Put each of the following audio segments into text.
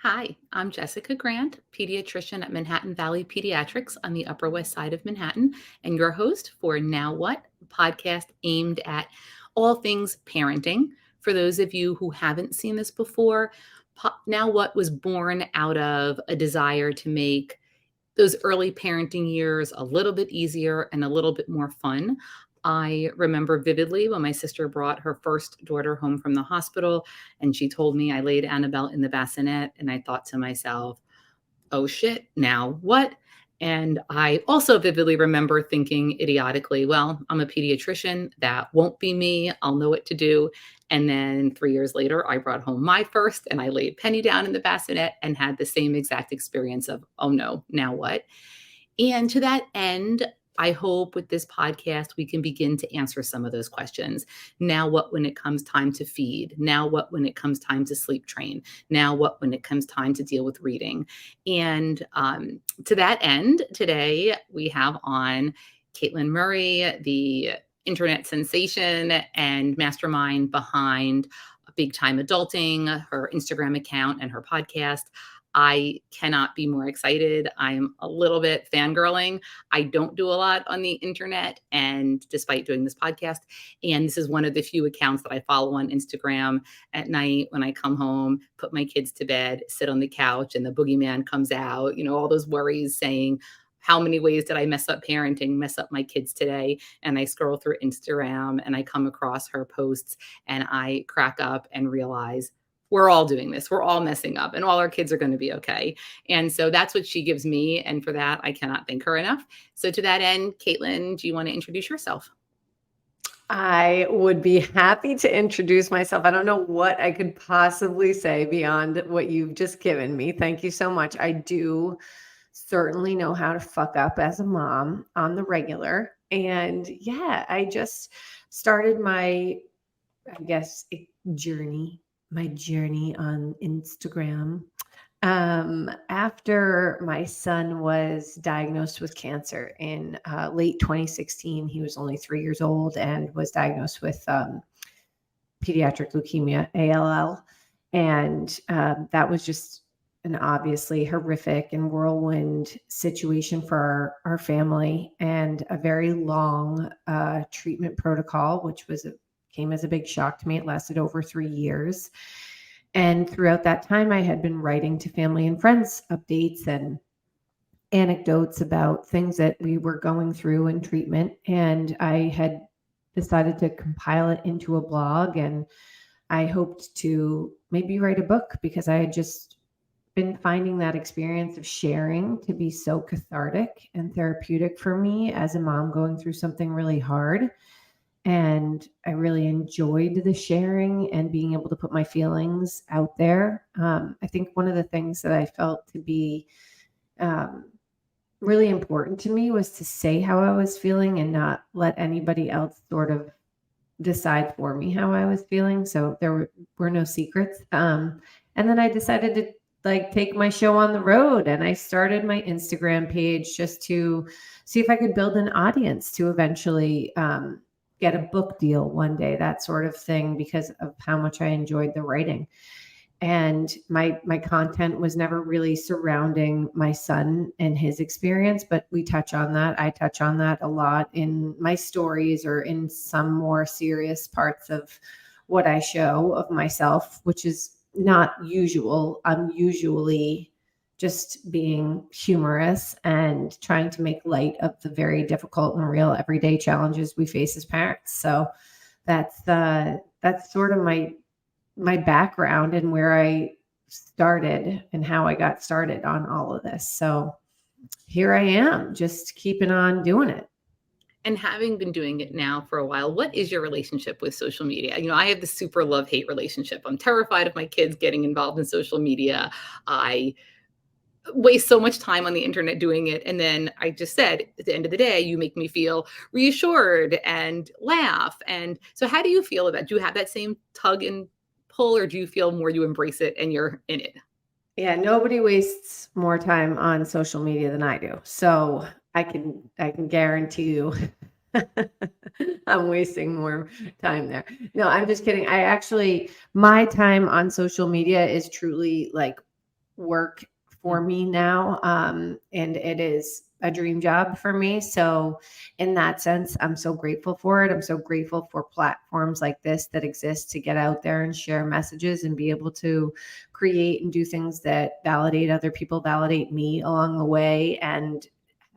Hi, I'm Jessica Grant, pediatrician at Manhattan Valley Pediatrics on the Upper West Side of Manhattan, and your host for Now What, a podcast aimed at all things parenting. For those of you who haven't seen this before, Now What was born out of a desire to make those early parenting years a little bit easier and a little bit more fun. I remember vividly when my sister brought her first daughter home from the hospital and she told me I laid Annabelle in the bassinet, and I thought to myself, oh shit, now what? And I also vividly remember thinking idiotically, well, I'm a pediatrician. That won't be me. I'll know what to do. And then 3 years later, I brought home my first and I laid Penny down in the bassinet and had the same exact experience of, oh no, now what? And to that end, I hope with this podcast, we can begin to answer some of those questions. Now, what when it comes time to feed? Now, what when it comes time to sleep train? Now, what when it comes time to deal with reading? And to that end, today we have on Caitlin Murray, the internet sensation and mastermind behind Big Time Adulting, her Instagram account, and her podcast. I cannot be more excited. I'm a little bit fangirling. I don't do a lot on the internet, and despite doing this podcast, and this is one of the few accounts that I follow on Instagram at night when I come home, put my kids to bed, sit on the couch, and the boogeyman comes out, all those worries saying, how many ways did I mess up parenting, mess up my kids today? And I scroll through Instagram and I come across her posts and I crack up and realize we're all doing this. We're all messing up and all our kids are going to be okay. And so that's what she gives me. And for that, I cannot thank her enough. So to that end, Caitlin, do you want to introduce yourself? I would be happy to introduce myself. I don't know what I could possibly say beyond what you've just given me. Thank you so much. I do certainly know how to fuck up as a mom on the regular. And yeah, I just started my journey on Instagram. After my son was diagnosed with cancer in late 2016, he was only 3 years old and was diagnosed with pediatric leukemia, ALL. And that was just an obviously horrific and whirlwind situation for our family, and a very long treatment protocol, which came as a big shock to me. It lasted over 3 years. And throughout that time, I had been writing to family and friends updates and anecdotes about things that we were going through in treatment. And I had decided to compile it into a blog, and I hoped to maybe write a book, because I had just been finding that experience of sharing to be so cathartic and therapeutic for me as a mom going through something really hard. And I really enjoyed the sharing and being able to put my feelings out there. I think one of the things that I felt to be um, really important to me was to say how I was feeling and not let anybody else sort of decide for me how I was feeling. So there were no secrets. And then I decided to take my show on the road, and I started my Instagram page just to see if I could build an audience to eventually get a book deal one day, that sort of thing, because of how much I enjoyed the writing. And my content was never really surrounding my son and his experience, but we touch on that. I touch on that a lot in my stories or in some more serious parts of what I show of myself, which is not usual. I'm usually just being humorous and trying to make light of the very difficult and real everyday challenges we face as parents. So that's sort of my background and where I started and how I got started on all of this. So here I am, just keeping on doing it. And having been doing it now for a while, what is your relationship with social media? I have the super love-hate relationship. I'm terrified of my kids getting involved in social media. I waste so much time on the internet doing it. And then I just said, at the end of the day, you make me feel reassured and laugh. And so how do you feel about it? Do you have that same tug and pull, or do you feel more you embrace it and you're in it? Yeah, nobody wastes more time on social media than I do. So I can guarantee you I'm wasting more time there. No, I'm just kidding. My time on social media is truly work for Mhm. me now. And it is a dream job for me. So, in that sense, I'm so grateful for it. I'm so grateful for platforms like this that exist to get out there and share messages and be able to create and do things that validate other people, validate me along the way, and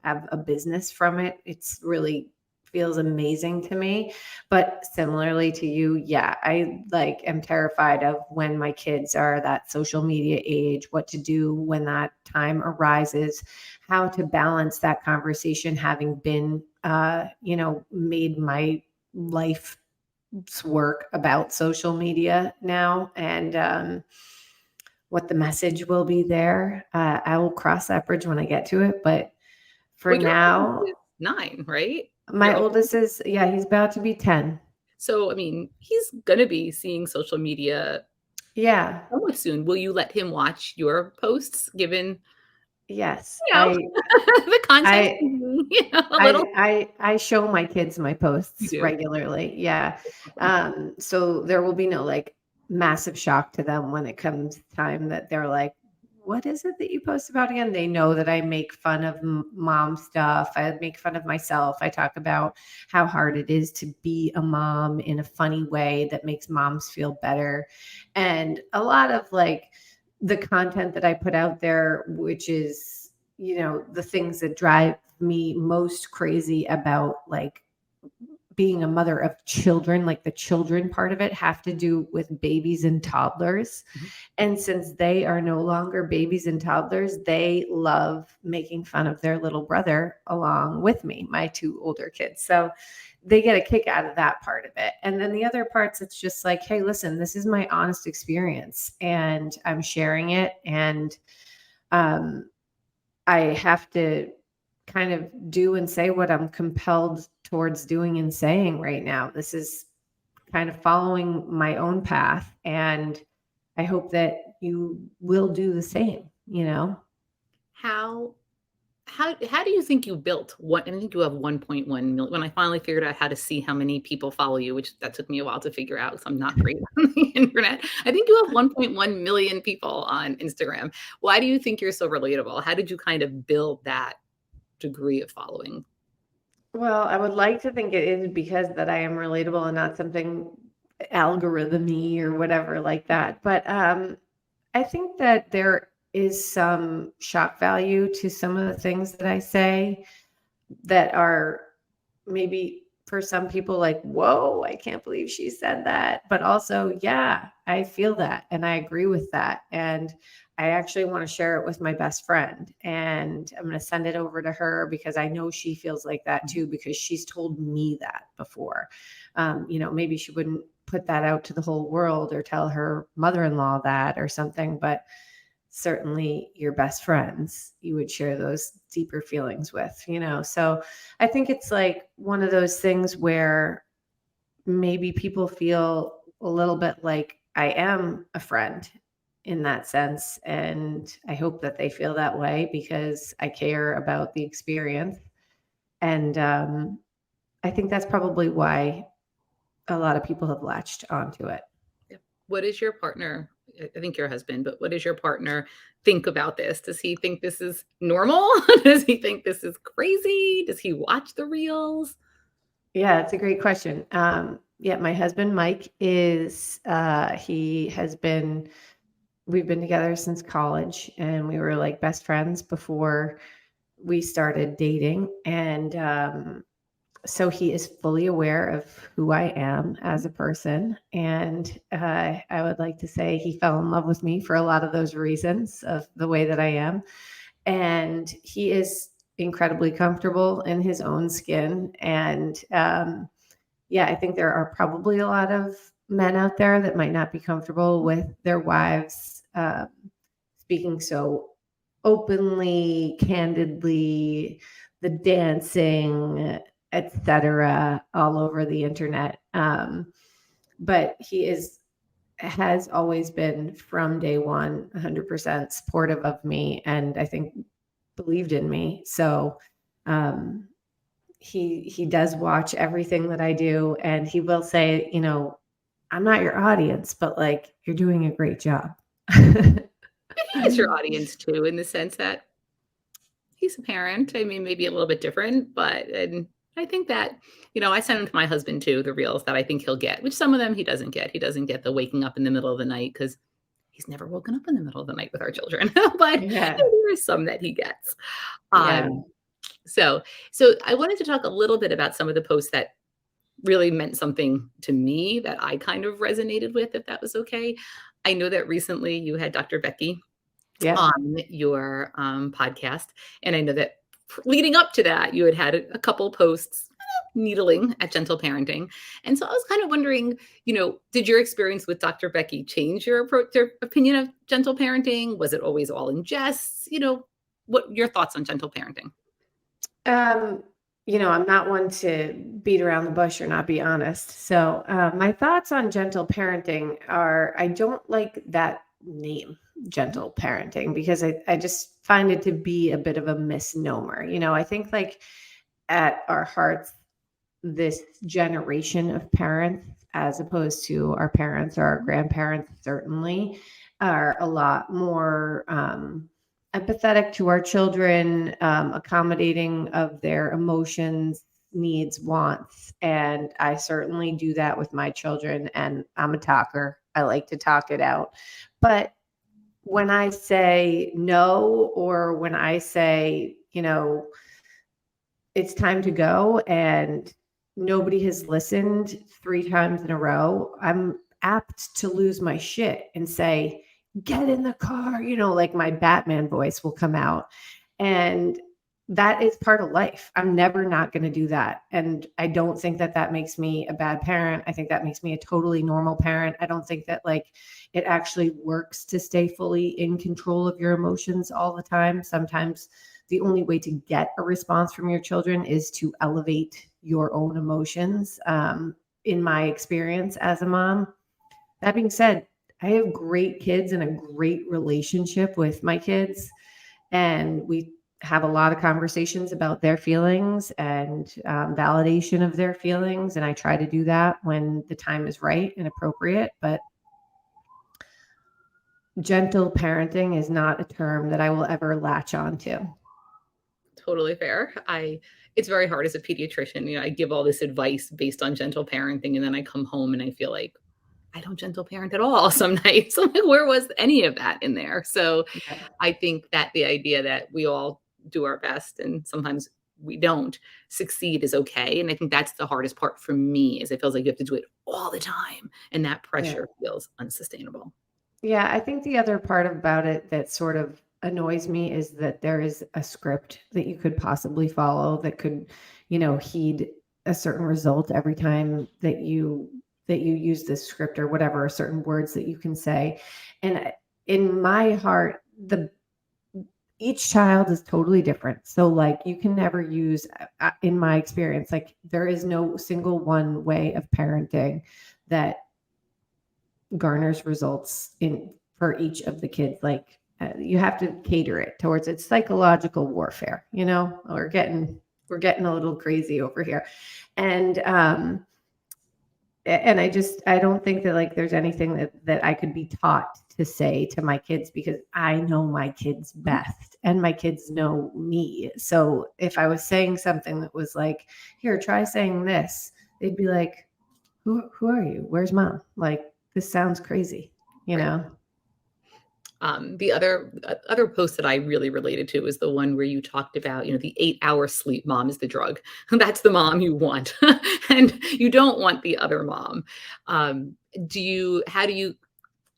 have a business from it. It's really feels amazing to me. But similarly to you, yeah, I like am terrified of when my kids are that social media age, what to do when that time arises, how to balance that conversation, having been made my life's work about social media now, and what the message will be there. I will cross that bridge when I get to it, but for Well, your oldest now, is 9, right? my Your oldest oldest is, yeah, he's about to be 10. So, I mean, he's gonna be seeing social media Yeah. somewhat soon. Will you let him watch your posts given, Yes. you know, the content I can be, a little. I show my kids my You posts do. regularly. Yeah. Awesome. So there will be no like massive shock to them when it comes time that they're like, "What is it that you post about again?" They know that I make fun of mom stuff. I make fun of myself. I talk about how hard it is to be a mom in a funny way that makes moms feel better. And a lot of like the content that I put out there, which is, the things that drive me most crazy about like being a mother of children, like the children part of it, have to do with babies and toddlers. Mhm. And since they are no longer babies and toddlers, they love making fun of their little brother along with me, my two older kids. So they get a kick out of that part of it. And then the other parts, it's just like, hey, listen, this is my honest experience and I'm sharing it. And um, I have to kind of do and say what I'm compelled towards doing and saying right now. This is kind of following my own path. And I hope that you will do the same, you know? How how do you think you built what? I think you have 1.1 million. When I finally figured out how to see how many people follow you, which that took me a while to figure out because I'm not great on the internet. I think you have 1.1 million people on Instagram. Why do you think you're so relatable? How did you kind of build that degree of following? Well, I would like to think it is because that I am relatable and not something algorithmy or whatever like that. But I think that there is some shock value to some of the things that I say that are maybe for some people like, whoa, I can't believe she said that. But also, yeah, I feel that and I agree with that. And I actually want to share it with my best friend. And I'm going to send it over to her because I know she feels like that too, because she's told me that before. Maybe she wouldn't put that out to the whole world or tell her mother in law that or something, but certainly your best friends you would share those deeper feelings with, so I think it's like one of those things where maybe people feel a little bit like I am a friend in that sense, and I hope that they feel that way because I care about the experience. And I think that's probably why a lot of people have latched onto it. Yeah. What is your partner? I think your husband, but what does your partner think about this? Does he think this is normal? Does he think this is crazy? Does he watch the reels? Yeah, it's a great question. Yeah, my husband Mike is he has been we've been together since college, and we were like best friends before we started dating. And so he is fully aware of who I am as a person. And I would like to say he fell in love with me for a lot of those reasons of the way that I am. And he is incredibly comfortable in his own skin. And yeah, I think there are probably a lot of men out there that might not be comfortable with their wives speaking so openly, candidly, the dancing, etc., all over the internet. But he has always been from day one 100% supportive of me, and I think believed in me. So um, he does watch everything that I do, and he will say, I'm not your audience, but like you're doing a great job. I think it's your audience too, in the sense that he's a parent. I mean, maybe a little bit different, but and I think that, I send them to my husband too, the reels that I think he'll get, which some of them he doesn't get. He doesn't get the waking up in the middle of the night because he's never woken up in the middle of the night with our children. But Yeah. there is some that he gets. Yeah. Um, so I wanted to talk a little bit about some of the posts that really meant something to me that I kind of resonated with, if that was okay. I know that recently you had Dr. Becky Yeah. on your podcast, and I know that leading up to that, you had a couple posts needling at gentle parenting, and so I was kind of wondering, did your experience with Dr. Becky change your approach, your opinion of gentle parenting? Was it always all in jest? What your thoughts on gentle parenting? Um, I'm not one to beat around the bush or not be honest. So, my thoughts on gentle parenting are I don't like that name, gentle parenting, because I just find it to be a bit of a misnomer. I think like at our hearts, this generation of parents, as opposed to our parents or our grandparents, certainly are a lot more empathetic to our children, accommodating of their emotions, needs, wants. And I certainly do that with my children. And I'm a talker. I like to talk it out. But when I say no, or when I say, it's time to go and nobody has listened 3 times in a row, I'm apt to lose my shit and say, get in the car, like my Batman voice will come out. And that is part of life. I'm never not going to do that. And I don't think that that makes me a bad parent. I think that makes me a totally normal parent. I don't think that like it actually works to stay fully in control of your emotions all the time. Sometimes the only way to get a response from your children is to elevate your own emotions. In my experience as a mom, that being said, I have great kids and a great relationship with my kids. And we have a lot of conversations about their feelings and validation of their feelings. And I try to do that when the time is right and appropriate. But gentle parenting is not a term that I will ever latch on to. Totally fair. It's very hard as a pediatrician. I give all this advice based on gentle parenting, and then I come home and I feel like I don't gentle parent at all some nights. I'm like, where was any of that in there? So Yeah. I think that the idea that we all do our best and sometimes we don't succeed is okay. And I think that's the hardest part for me is it feels like you have to do it all the time. And that Yeah. pressure feels unsustainable. Yeah, I think the other part about it that sort of annoys me is that there is a script that you could possibly follow that could, heed a certain result every time that you use this script or whatever, certain words that you can say. And in my heart, the each child is totally different. So like you can never use in my experience, like there is no single one way of parenting that garners results in for each of the kids. Like you have to cater it towards it's psychological warfare. We're getting a little crazy over here, and I don't think that like there's anything that I could be taught to say to my kids because I know my kids best and my kids know me. So if I was saying something that was like, here, try saying this, they'd be like, who are you? Where's mom? Like, this sounds crazy, you Right. know? The other post that I really related to was the one where you talked about, the 8-hour sleep mom is the drug. That's the mom you want, and you don't want the other mom. How do you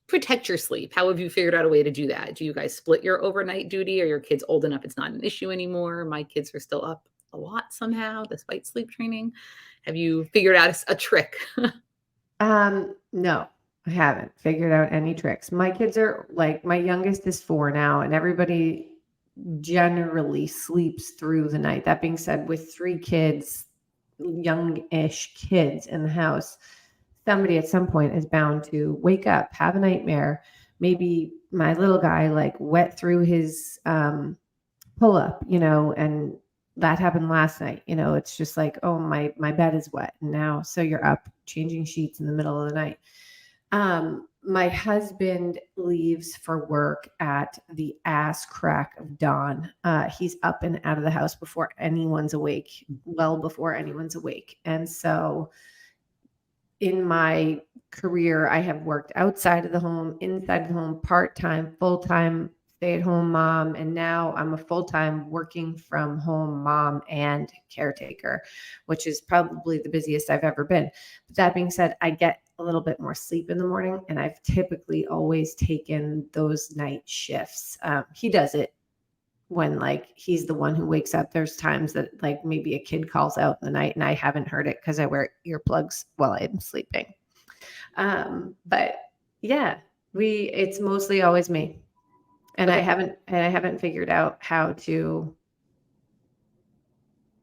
protect your sleep? How have you figured out a way to do that? Do you guys split your overnight duty? Are your kids old enough it's not an issue anymore? My kids are still up a lot somehow despite sleep training. Have you figured out a trick? No, I haven't figured out any tricks. My kids are like, my youngest is 4 now, and everybody generally sleeps through the night. That being said, with 3 kids, young-ish kids in the house, somebody at some point is bound to wake up, have a nightmare. Maybe my little guy like wet through his pull up, and that happened last night. It's just like, oh, my bed is wet. And now, so you're up changing sheets in the middle of the night. My husband leaves for work at the ass crack of dawn. He's up and out of the house before anyone's awake, well before anyone's awake. And so in my career, I have worked outside of the home, inside the home, part-time, full-time, stay-at-home mom, and now I'm a full-time working from home mom and caretaker, which is probably the busiest I've ever been. But that being said, I get a little bit more sleep in the morning, and I've typically always taken those night shifts. He does it when like he's the one who wakes up. There's times that like maybe a kid calls out in the night and I haven't heard it because I wear earplugs while I'm sleeping. But yeah, it's mostly always me. And Okay. I haven't figured out how to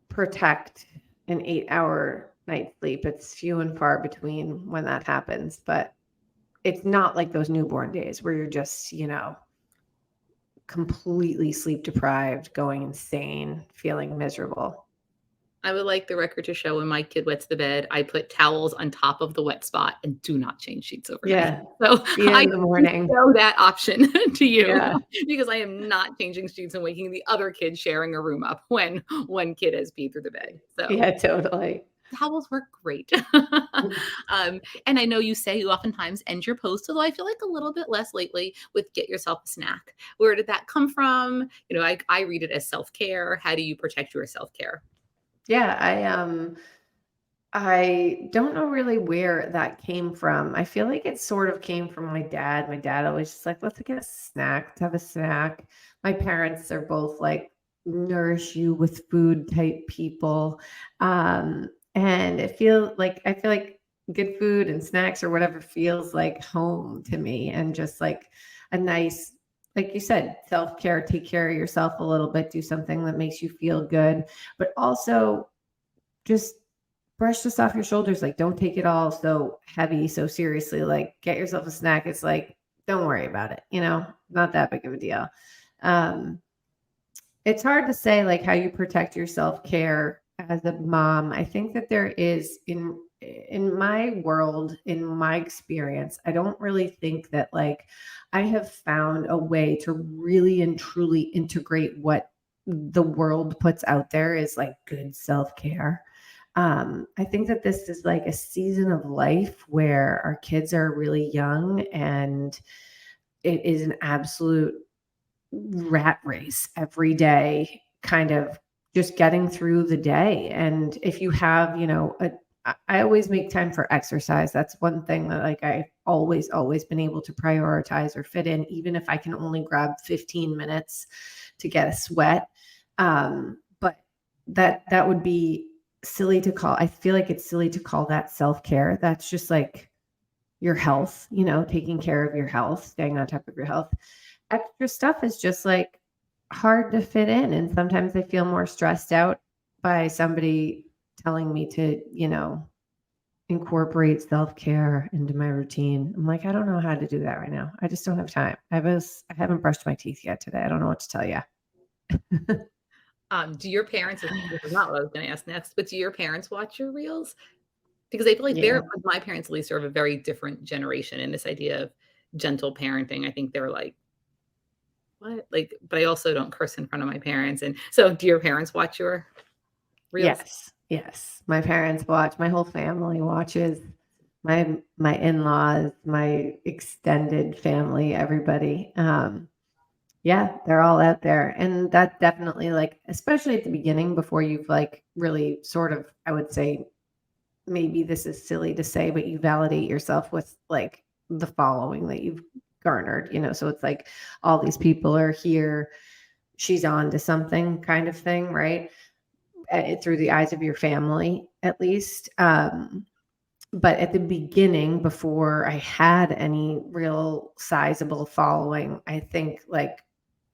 protect an 8-hour night sleep. It's few and far between when that happens, but it's not like those newborn days where you're just, completely sleep deprived, going insane, feeling miserable. I would like the record to show when my kid wets the bed, I put towels on top of the wet spot and do not change sheets overnight. Yeah. So See you I in the morning. show that option to you Yeah. because I am not changing sheets and waking the other kid sharing a room up when one kid has peed through the bed. So Yeah, totally. towels work great. And I know you say you oftentimes end your post, although I feel like a little bit less lately with get yourself a snack. Where did that come from? I read it as self-care. How do you protect your self-care? Yeah, I don't know really where that came from. I feel like it sort of came from my dad. My dad always just like, let's get a snack, let's have a snack. My parents are both like nourish you with food type people. And I feel like good food and snacks or whatever feels like home to me, and just like a nice, like you said, self-care, take care of yourself a little bit, do something that makes you feel good, but also just brush this off your shoulders. Like, don't take it all so heavy, so seriously. Like, get yourself a snack. It's like, don't worry about it. Not that big of a deal. Um, it's hard to say like how you protect your self-care as a mom. I think that there is in my world, in my experience, I don't really think that like I have found a way to really and truly integrate what the world puts out there is like good self-care. I think that this is like a season of life where our kids are really young, and it is an absolute rat race every day, kind of just getting through the day. And if you have, I always make time for exercise. That's one thing that like I always been able to prioritize or fit in, even if I can only grab 15 minutes to get a sweat. But that would be silly to call. I feel like it's silly to call that self-care. That's just like your health, taking care of your health, staying on top of your health. Extra stuff is just like hard to fit in. And sometimes I feel more stressed out by somebody telling me to, incorporate self-care into my routine. I'm like, I don't know how to do that right now. I just don't have time. I haven't brushed my teeth yet today. I don't know what to tell you. Do your parents, this is not what I was going to ask next, but do your parents watch your reels? Because I feel like Yeah. my parents at least are of a very different generation in this idea of gentle parenting. I think they're like, what? Like, but I also don't curse in front of my parents. And so do your parents watch your reels? Yes. Yes. My parents watch, my whole family watches, my in-laws, my extended family, everybody. Yeah, they're all out there. And that definitely like, especially at the beginning before you've like really sort of, I would say, maybe this is silly to say, but you validate yourself with like the following that you've garnered, so it's like all these people are here, she's on to something kind of thing, right? Through the eyes of your family, at least. But at the beginning, before I had any real sizable following, I think like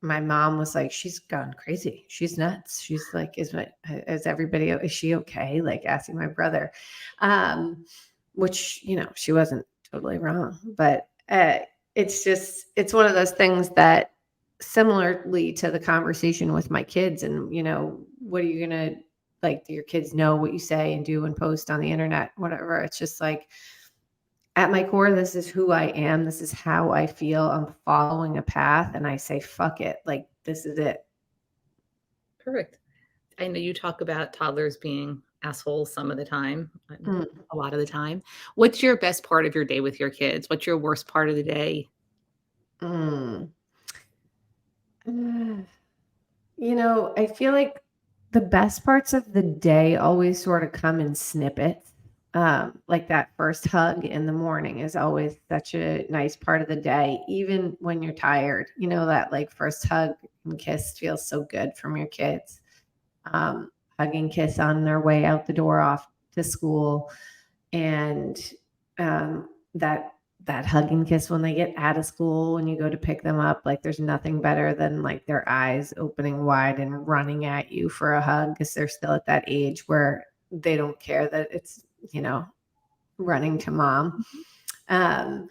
my mom was like, she's gone crazy. She's nuts. She's like, is everybody, is she okay? Like asking my brother, which, she wasn't totally wrong, but it's one of those things that similarly to the conversation with my kids and, what are you going to like, do your kids know what you say and do and post on the internet, whatever. It's just like, at my core, this is who I am. This is how I feel. I'm following a path and I say, fuck it. Like, this is it. Perfect. I know you talk about toddlers being assholes some of the time, Mm. a lot of the time. What's your best part of your day with your kids? What's your worst part of the day? Mm. I feel like the best parts of the day always sort of come in snippets. Like that first hug in the morning is always such a nice part of the day, even when you're tired. That like first hug and kiss feels so good from your kids. Hug and kiss on their way out the door off to school, and that hug and kiss when they get out of school, when you go to pick them up. Like there's nothing better than like their eyes opening wide and running at you for a hug, because they're still at that age where they don't care that it's running to mom. um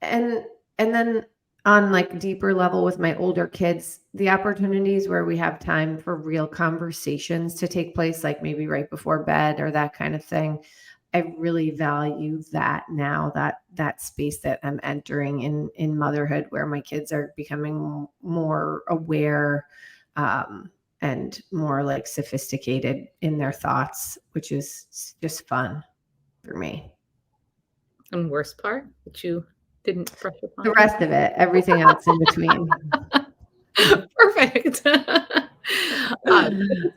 and and then on like deeper level with my older kids, the opportunities where we have time for real conversations to take place, like maybe right before bed or that kind of thing, I really value that now, that space that I'm entering in motherhood, where my kids are becoming more aware, and more like sophisticated in their thoughts, which is just fun for me. And worst part that you didn't brush The upon? rest of it, everything else in between. Perfect. If it's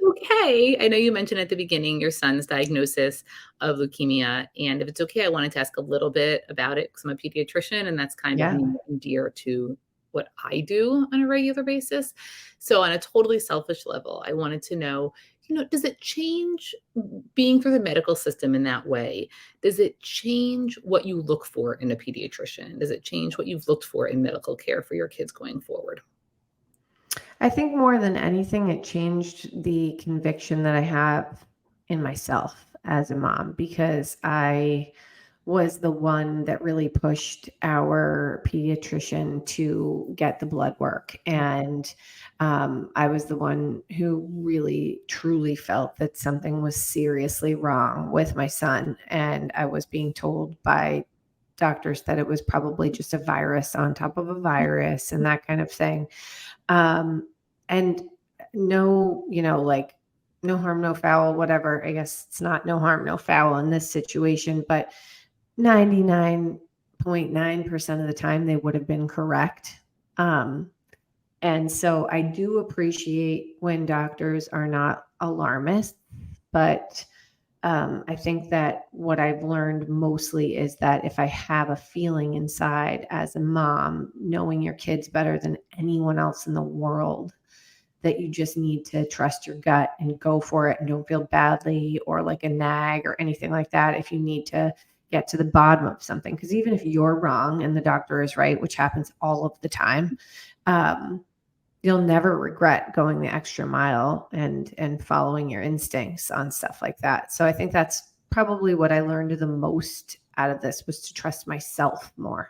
okay, I know you mentioned at the beginning your son's diagnosis of leukemia, and if it's okay, I wanted to ask a little bit about it because I'm a pediatrician, and that's kind of Yeah. near and dear to what I do on a regular basis. So, on a totally selfish level, I wanted to know, does it change being through the medical system in that way? Does it change what you look for in a pediatrician? Does it change what you've looked for in medical care for your kids going forward? I think more than anything, it changed the conviction that I have in myself as a mom, because I was the one that really pushed our pediatrician to get the blood work. And I was the one who really truly felt that something was seriously wrong with my son. And I was being told by doctors that it was probably just a virus on top of a virus and that kind of thing. And no, like no harm, no foul, whatever. I guess it's not no harm, no foul in this situation, but 99.9% of the time they would have been correct. Um, and so I do appreciate when doctors are not alarmist, but I think that what I've learned mostly is that if I have a feeling inside as a mom, knowing your kids better than anyone else in the world, that you just need to trust your gut and go for it and don't feel badly or like a nag or anything like that if you need to get to the bottom of something. Because even if you're wrong and the doctor is right, which happens all of the time, um, you'll never regret going the extra mile and following your instincts on stuff like that. So I think that's probably what I learned the most out of this, was to trust myself more.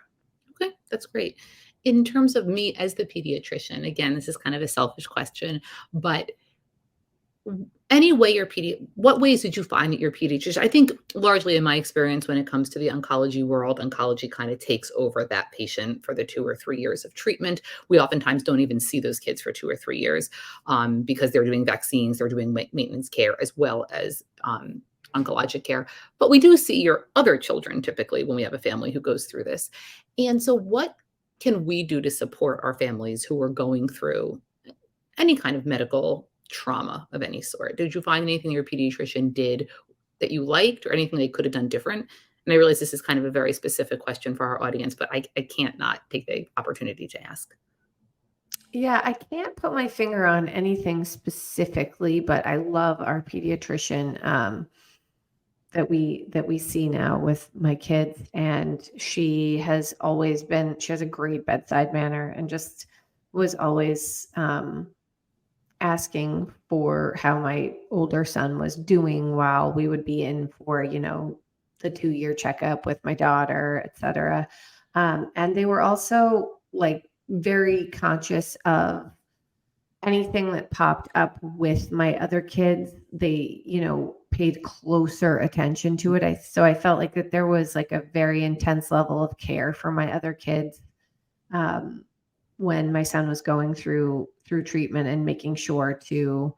Okay, that's great. In terms of me as the pediatrician, again, this is kind of a selfish question, but any way what ways did you find that your pediatrician? I think largely in my experience, when it comes to the oncology world, oncology kind of takes over that patient for the 2 or 3 years of treatment. We oftentimes don't even see those kids for 2 or 3 years, because they're doing vaccines, they're doing maintenance care as well as oncologic care. But we do see your other children typically when we have a family who goes through this. And so, what can we do to support our families who are going through any kind of medical trauma of any sort? Did you find anything your pediatrician did that you liked or anything they could have done different? And I realize this is kind of a very specific question for our audience, but I can't not take the opportunity to ask. Yeah, I can't put my finger on anything specifically, but I love our pediatrician, that we see now with my kids, and she has a great bedside manner and just was always asking for how my older son was doing while we would be in for, the 2-year checkup with my daughter, etc. And they were also like very conscious of anything that popped up with my other kids. They, paid closer attention to it. So I felt like that there was like a very intense level of care for my other kids um, when my son was going through treatment, and making sure to,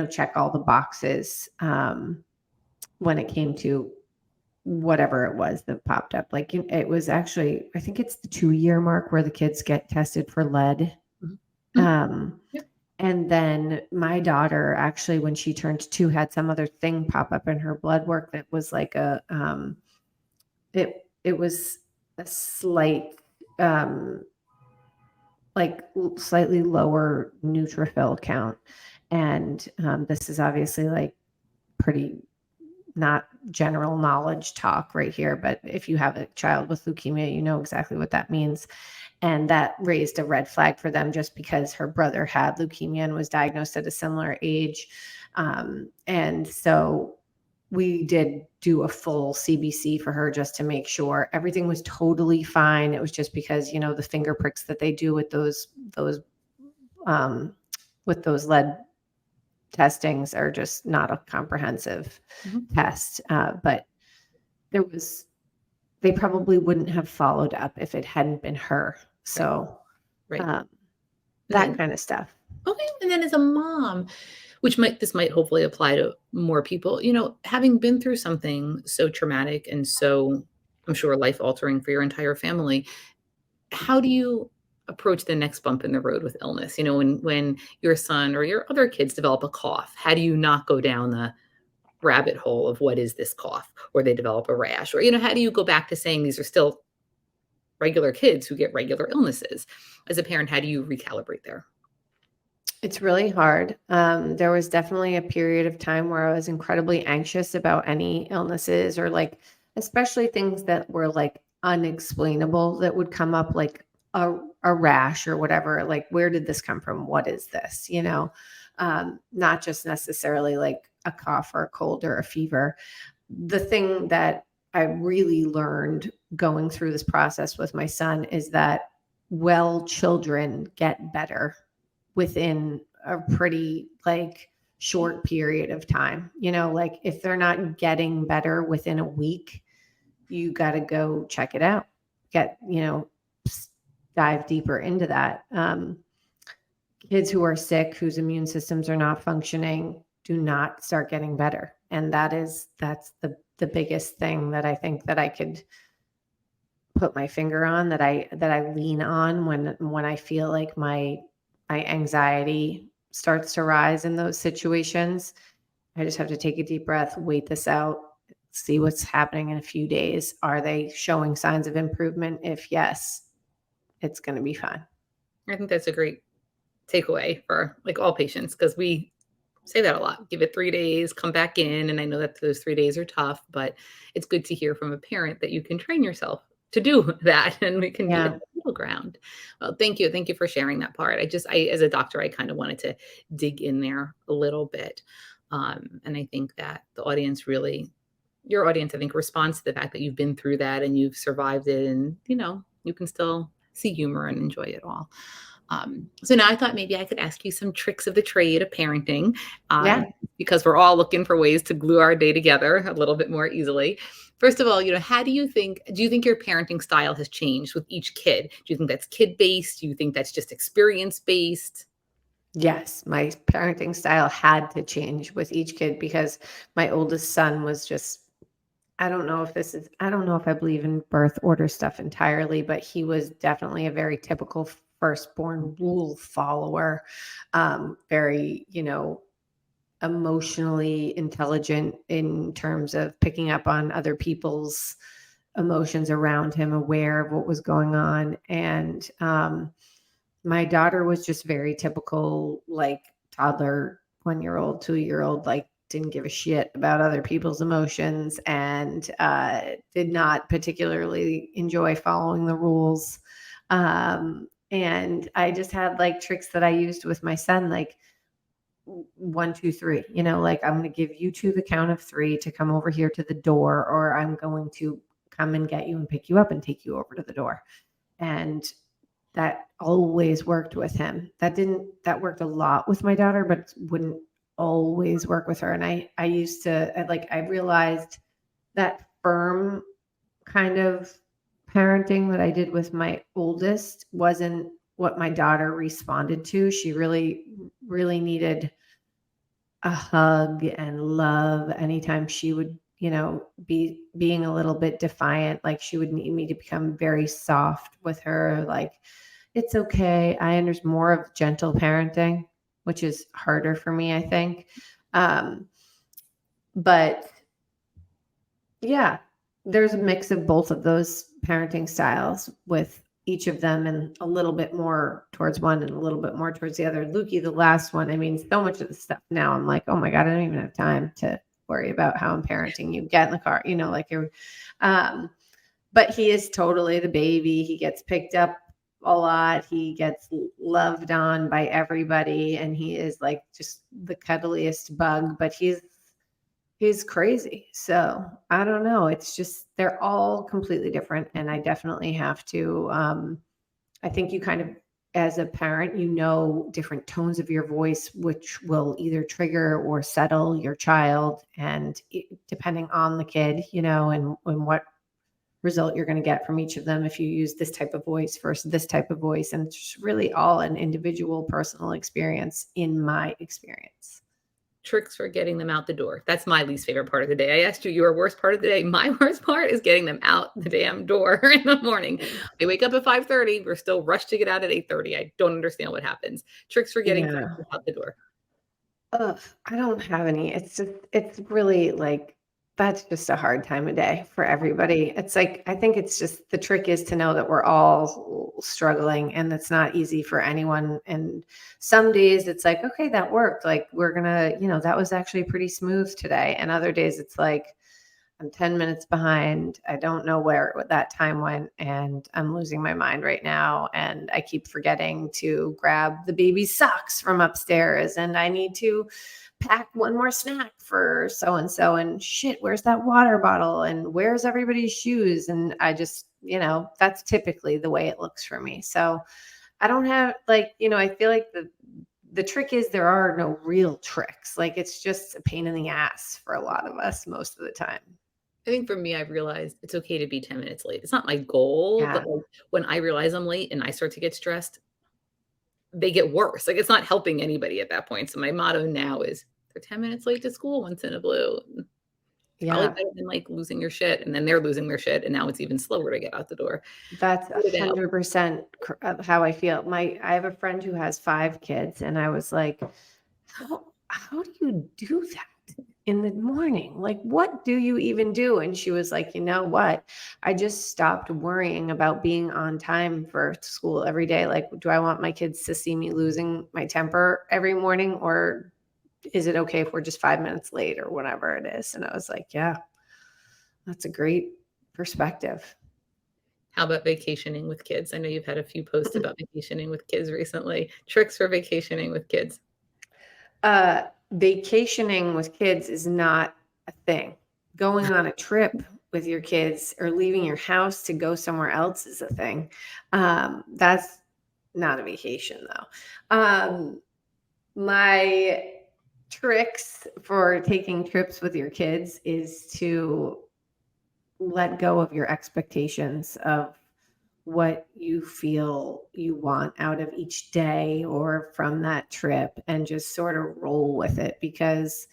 check all the boxes when it came to whatever it was that popped up. Like it was actually, I think it's the 2-year mark where the kids get tested for lead. Mhm. Mhm. Um, Yeah. and then my daughter, actually, when she turned 2, had some other thing pop up in her blood work that was like it was a slight, um, like slightly lower neutrophil count. And this is obviously like pretty not general knowledge talk right here, but if you have a child with leukemia, you know exactly what that means. And that raised a red flag for them, just because her brother had leukemia and was diagnosed at a similar age. And so we did do a full CBC for her, just to make sure everything was totally fine. It was just because, the finger pricks that they do um, with those lead testings are just not a comprehensive Mhm. test. But there was, they probably wouldn't have followed up if it hadn't been her. Right. So Right. um, And that then, kind of stuff. okay. And then as a mom, which might hopefully apply to more people, having been through something so traumatic and so, I'm sure, life altering for your entire family, how do you approach the next bump in the road with illness? When your son or your other kids develop a cough, how do you not go down the rabbit hole of what is this cough, or they develop a rash, or how do you go back to saying these are still regular kids who get regular illnesses? As a parent, how do you recalibrate there? It's really hard. There was definitely a period of time where I was incredibly anxious about any illnesses, or like, especially things that were like unexplainable that would come up, like a rash or whatever. Like, where did this come from? What is this? Not just necessarily like a cough or a cold or a fever. The thing that I really learned going through this process with my son is that, well, children get better within a pretty like short period of time. Like if they're not getting better within a week, you got to go check it out. Get, dive deeper into that. Kids who are sick, whose immune systems are not functioning, do not start getting better. And that's the biggest thing that I think that I could put my finger on, that I lean on when I feel like my anxiety starts to rise in those situations. I just have to take a deep breath, wait this out, see what's happening in a few days. Are they showing signs of improvement? If yes, it's going to be fine. I think that's a great takeaway for like all patients, because we say that a lot. Give it 3 days, come back in. And I know that those 3 days are tough, but it's good to hear from a parent that you can train yourself to do that, and we can meet at Yeah. the middle ground. Well, thank you. Thank you for sharing that part. As a doctor, I kind of wanted to dig in there a little bit. And I think that your audience, I think, responds to the fact that you've been through that and you've survived it, and, you can still see humor and enjoy it all. So now I thought maybe I could ask you some tricks of the trade of parenting, uh, Yeah. because we're all looking for ways to glue our day together a little bit more easily. First of all, how do you think your parenting style has changed with each kid? Do you think that's kid based? Do you think that's just experience based? Yes, my parenting style had to change with each kid, because my oldest son was just, I don't know if I believe in birth order stuff entirely, but he was definitely a very typical firstborn rule follower. Very, emotionally intelligent in terms of picking up on other people's emotions around him, aware of what was going on. And my daughter was just very typical, like toddler, 1-year old, 2-year old, like didn't give a shit about other people's emotions, and did not particularly enjoy following the rules. And I just had like tricks that I used with my son, like 1, 2, 3, like I'm going to give you to the count of 3 to come over here to the door, or I'm going to come and get you and pick you up and take you over to the door. And that always worked with him. That worked a lot with my daughter, but wouldn't always work with her. And I used to I realized that firm kind of parenting that I did with my oldest wasn't what my daughter responded to. She really, really needed a hug and love anytime she would, be being a little bit defiant. Like she would need me to become very soft with her. Like, it's okay. I understand more of gentle parenting, which is harder for me, I think. Um, but yeah, there's a mix of both of those parenting styles with each of them and a little bit more towards one and a little bit more towards the other. Lukey, the last one, I mean, so much of the stuff now I'm like, oh my God, I don't even have time to worry about how I'm parenting you. Get in the car, like you're, um, but he is totally the baby. He gets picked up a lot. He gets loved on by everybody. And he is like just the cuddliest bug, but he's crazy. So I don't know. It's just, they're all completely different. And I definitely have to, I think you kind of, as a parent, different tones of your voice, which will either trigger or settle your child. And depending on the kid, and what result you're going to get from each of them if you use this type of voice versus this type of voice. And it's just really all an individual personal experience in my experience. Tricks for getting them out the door. That's my least favorite part of the day. I asked you your worst part of the day. My worst part is getting them out the damn door in the morning. They wake up at 5:30. We're still rushed to get out at 8:30. I don't understand what happens. Tricks for getting Yeah. out the door. Ugh, I don't have any. It's really like, that's just a hard time of day for everybody. It's like, I think it's just, the trick is to know that we're all struggling and it's not easy for anyone. And some days it's like, okay, that worked. Like we're gonna, that was actually pretty smooth today. And other days it's like, I'm 10 minutes behind. I don't know where that time went, and I'm losing my mind right now. And I keep forgetting to grab the baby's socks from upstairs, and I need to pack one more snack for so and so. And shit, where's that water bottle? And where's everybody's shoes? And I just, that's typically the way it looks for me. So I don't have I feel like the trick is there are no real tricks. Like it's just a pain in the ass for a lot of us most of the time. I think for me, I've realized it's okay to be 10 minutes late. It's not my goal, Yeah. but like when I realize I'm late and I start to get stressed, they get worse. Like it's not helping anybody at that point. So my motto now is they're 10 minutes late to school once in a blue. It's probably Yeah. better than like losing your shit and then they're losing their shit and now it's even slower to get out the door. That's What about 100% how I feel. I have a friend who has 5 kids, and I was like, how do you do that in the morning? Like, what do you even do? And she was like, you know what? I just stopped worrying about being on time for school every day. Like, do I want my kids to see me losing my temper every morning, or is it okay if we're just 5 minutes late or whatever it is? And I was like, yeah, that's a great perspective. how about vacationing with kids? I know you've had a few posts about vacationing with kids recently. Tricks for vacationing with kids. Vacationing with kids is not a thing. Going on a trip with your kids or leaving your house to go somewhere else is a thing. That's not a vacation though. My tricks for taking trips with your kids is to let go of your expectations of what you feel you want out of each day or from that trip, and just sort of roll with it, because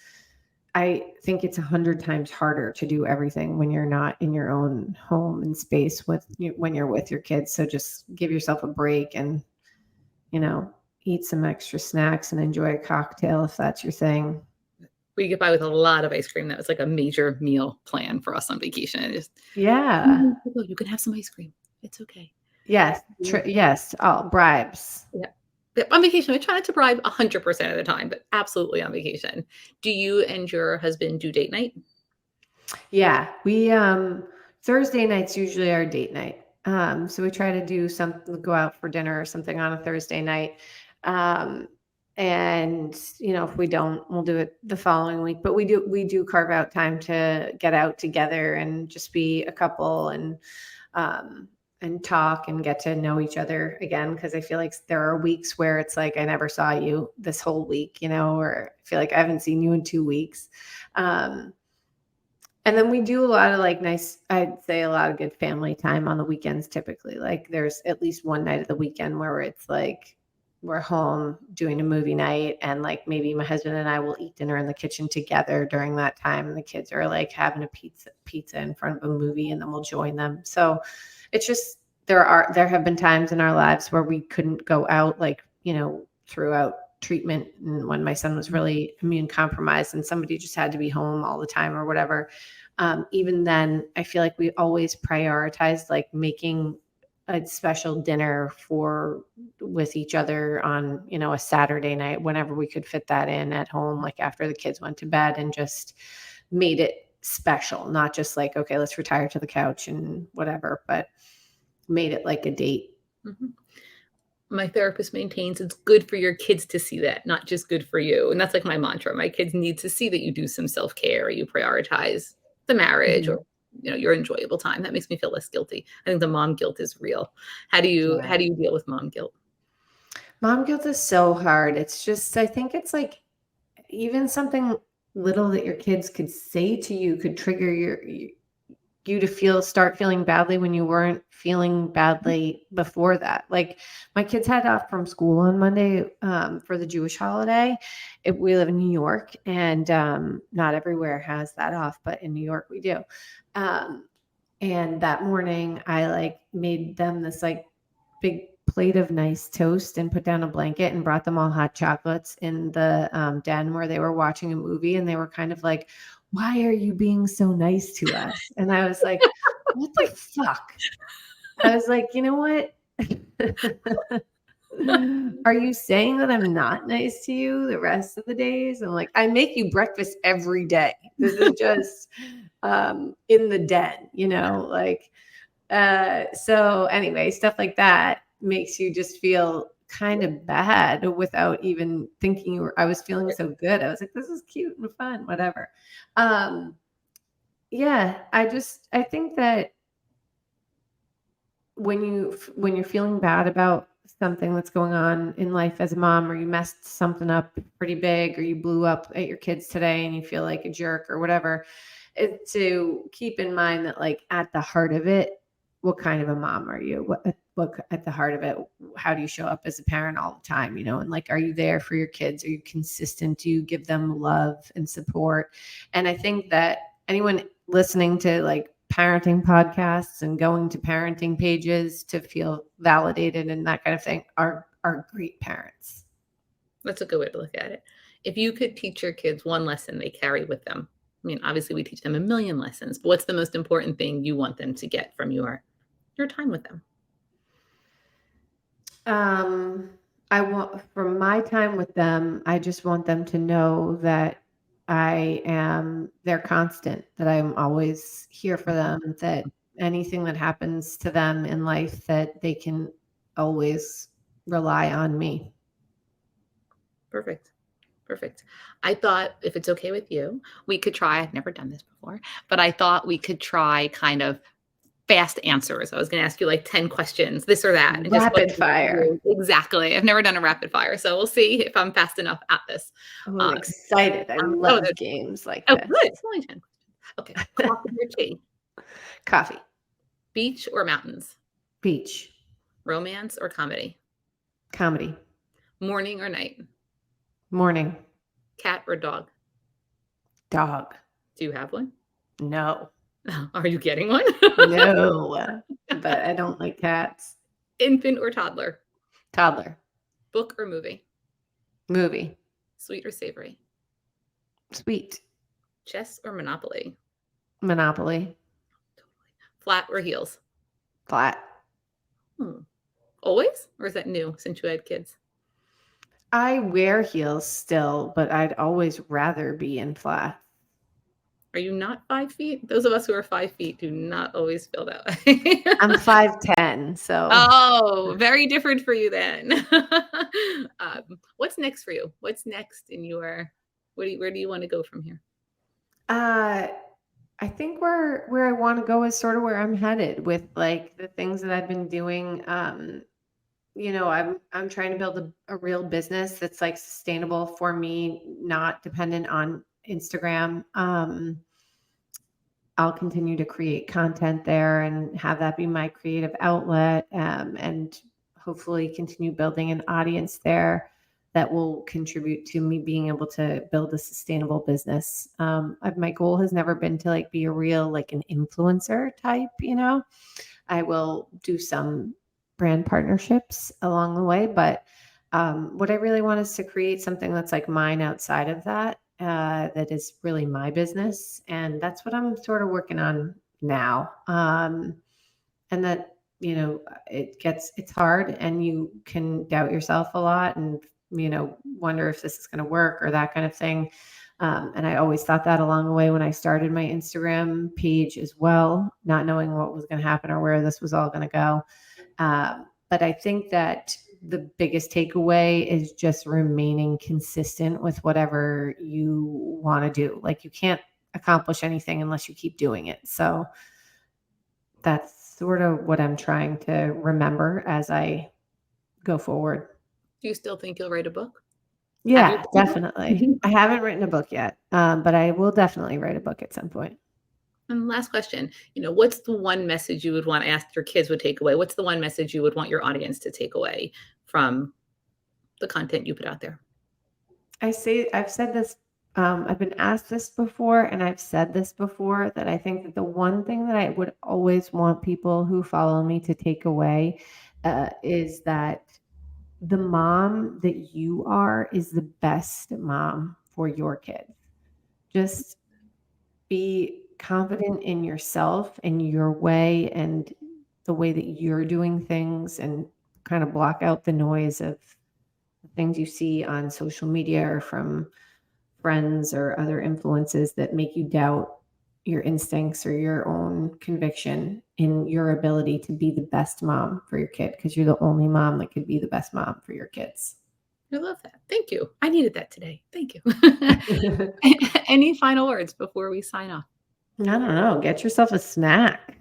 I think it's 100 times harder to do everything when you're not in your own home and space when you're with your kids. So just give yourself a break and, eat some extra snacks and enjoy a cocktail if that's your thing. We get by with a lot of ice cream. That was like a major meal plan for us on vacation. It just, Yeah. you can have some ice cream. It's okay. Yes. Yes. Oh, bribes. Yeah. On vacation, I try not to bribe 100% of the time, but absolutely on vacation. Do you and your husband do date night? Yeah, we Thursday night's usually our date night. So we try to do something, go out for dinner or something on a Thursday night. Um, and if we don't, we'll do it the following week. But we do carve out time to get out together and just be a couple. And and talk and get to know each other again. Cause I feel like there are weeks where it's like, I never saw you this whole week, or I feel like I haven't seen you in 2 weeks. And then we do a lot of like nice, I'd say a lot of good family time on the weekends typically. Like there's at least one night of the weekend where it's like we're home doing a movie night, and like maybe my husband and I will eat dinner in the kitchen together during that time, and the kids are like having a pizza in front of a movie, and then we'll join them. So it's just there have been times in our lives where we couldn't go out, like, throughout treatment, and when my son was really immune compromised and somebody just had to be home all the time or whatever. Even then, I feel like we always prioritized like making a special dinner with each other on, a Saturday night, whenever we could fit that in at home, like after the kids went to bed, and just made it special, not just like, okay, let's retire to the couch and whatever, but made it like a date. Mhm. My therapist maintains it's good for your kids to see that, not just good for you. And that's like my mantra. My kids need to see that you do some self-care, you prioritize the marriage, or your enjoyable time. That makes me feel less guilty. I think the mom guilt is real. Yeah. How do you deal with mom guilt? Mom guilt is so hard. It's just, I think it's like even something little that your kids could say to you could trigger you to start feeling badly when you weren't feeling badly before that. Like my kids had off from school on Monday for the Jewish holiday. We live in New York, and not everywhere has that off, but in New York we do. And that morning I like made them this like big plate of nice toast and put down a blanket and brought them all hot chocolates in the den where they were watching a movie. And they were kind of like, why are you being so nice to us? And I was like, what the fuck? I was like, you know what? Are you saying that I'm not nice to you the rest of the days? I'm like, I make you breakfast every day. This is just in the den, like, so anyway, stuff like that makes you just feel kind of bad without even thinking I was feeling so good. I was like, this is cute and fun, whatever. Yeah, I think that when you're feeling bad about something that's going on in life as a mom, or you messed something up pretty big, or you blew up at your kids today and you feel like a jerk or whatever, to keep in mind that like at the heart of it, what kind of a mom are you? What at the heart of it, how do you show up as a parent all the time? And like, are you there for your kids? Are you consistent? Do you give them love and support? And I think that anyone listening to like parenting podcasts and going to parenting pages to feel validated and that kind of thing are great parents. That's a good way to look at it. If you could teach your kids one lesson they carry with them, I mean, obviously we teach them a million lessons, but what's the most important thing you want them to get from your time with them? I want, from my time with them, I just want them to know that I am their constant, that I'm always here for them, that anything that happens to them in life, that they can always rely on me. Perfect. Perfect. I thought, if it's okay with you, we could try, I've never done this before, but I thought we could try kind of fast answers. I was going to ask you like 10 questions, this or that, and just Rapid fire. exactly. I've never done a rapid fire, so we'll see if I'm fast enough at this. Oh, I'm excited. I Oh, love games like oh, this. good. It's only 10 questions. Okay. Coffee or tea? Coffee. Beach or mountains? Beach. Romance or comedy? Comedy. Morning or night? Morning. Cat or dog? Dog. Do you have one? No. Are you getting one? No. But I don't like cats. Infant or toddler? Toddler. Book or movie? Movie. Sweet or savory? Sweet. Chess or Monopoly? Monopoly. Flat or heels? Flat. Always? Or is that new since you had kids? I wear heels still, but I'd always rather be in flat. Are you not 5 feet? Those of us who are 5 feet do not always feel that way. I'm 5'10", so. Oh, very different for you then. What's next for you? What's next in your, where do you want to go from here? I think where I want to go is sort of where I'm headed with like the things that I've been doing. I'm trying to build a real business that's like sustainable for me, not dependent on Instagram. I'll continue to create content there and have that be my creative outlet, and hopefully continue building an audience there that will contribute to me being able to build a sustainable business. My goal has never been to like be a real like an influencer type. I will do some brand partnerships along the way, but what I really want is to create something that's like mine outside of that, that is really my business, and that's what I'm sort of working on now. And that it's hard, and you can doubt yourself a lot, and wonder if this is going to work or that kind of thing. And I always thought that along the way when I started my Instagram page as well, not knowing what was going to happen or where this was all going to go. But I think that the biggest takeaway is just remaining consistent with whatever you want to do. Like you can't accomplish anything unless you keep doing it. So that's sort of what I'm trying to remember as I go forward. Do you still think you'll write a book? Have you Yeah, written a book? definitely. I haven't written a book yet, but I will definitely write a book at some point. And last question, what's the one message you would want to ask your kids would take away? What's the one message you would want your audience to take away from the content you put out there? I've said this, I've been asked this before, and I've said this before, that I think that the one thing that I would always want people who follow me to take away, is that the mom that you are is the best mom for your kids. Just be confident in yourself and your way and the way that you're doing things, and kind of block out the noise of the things you see on social media or from friends or other influences that make you doubt your instincts or your own conviction in your ability to be the best mom for your kid, because you're the only mom that could be the best mom for your kids. I love that. Thank you. I needed that today. Thank you. Any final words before we sign off? I don't know. Get yourself a snack.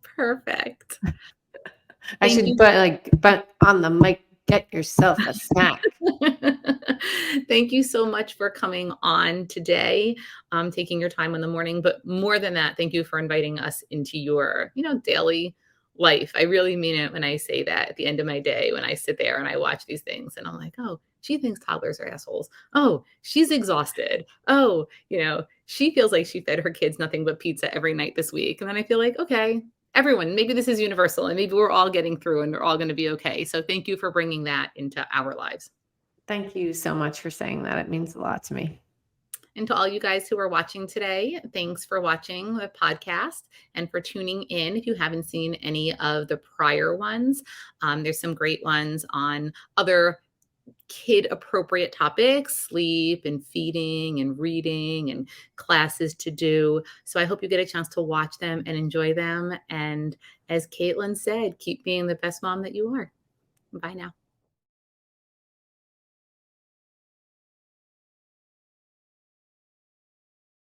Perfect. I Thank should you. but on the mic, get yourself a snack. Thank you so much for coming on today, taking your time in the morning. But more than that, thank you for inviting us into your, daily life. I really mean it when I say that at the end of my day, when I sit there and I watch these things and I'm like, oh, she thinks toddlers are assholes. Oh, she's exhausted. Oh, she feels like she fed her kids nothing but pizza every night this week. And then I feel like, okay, everyone, maybe this is universal and maybe we're all getting through and we're all going to be okay. So thank you for bringing that into our lives. Thank you so much for saying that. It means a lot to me. And to all you guys who are watching today, thanks for watching the podcast and for tuning in. If you haven't seen any of the prior ones, there's some great ones on other kid appropriate topics, sleep and feeding and reading and classes to do. So I hope you get a chance to watch them and enjoy them. And as Caitlin said, keep being the best mom that you are. Bye now.